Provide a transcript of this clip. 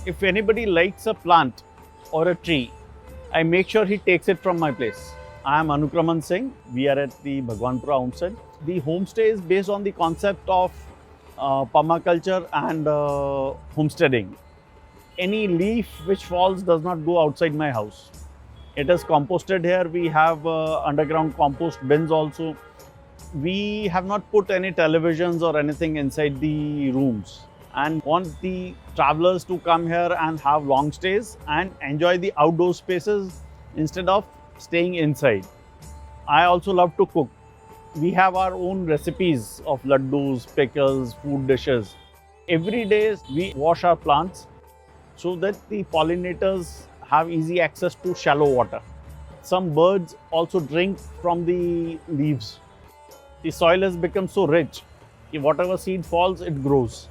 If anybody likes a plant or a tree, I make sure he takes it from my place. I am Anukraman Singh. We are at the Bhagwanpura Homestead. The homestay is based on the concept of permaculture and homesteading. Any leaf which falls does not go outside my house. It is composted here. We have underground compost bins also. We have not put any televisions or anything inside the rooms and want the travelers to come here and have long stays and enjoy the outdoor spaces instead of staying inside. I also love to cook. We have our own recipes of laddus, pickles, food dishes. Every day we wash our plants so that the pollinators have easy access to shallow water. Some birds also drink from the leaves. The soil has become so rich, if whatever seed falls, it grows.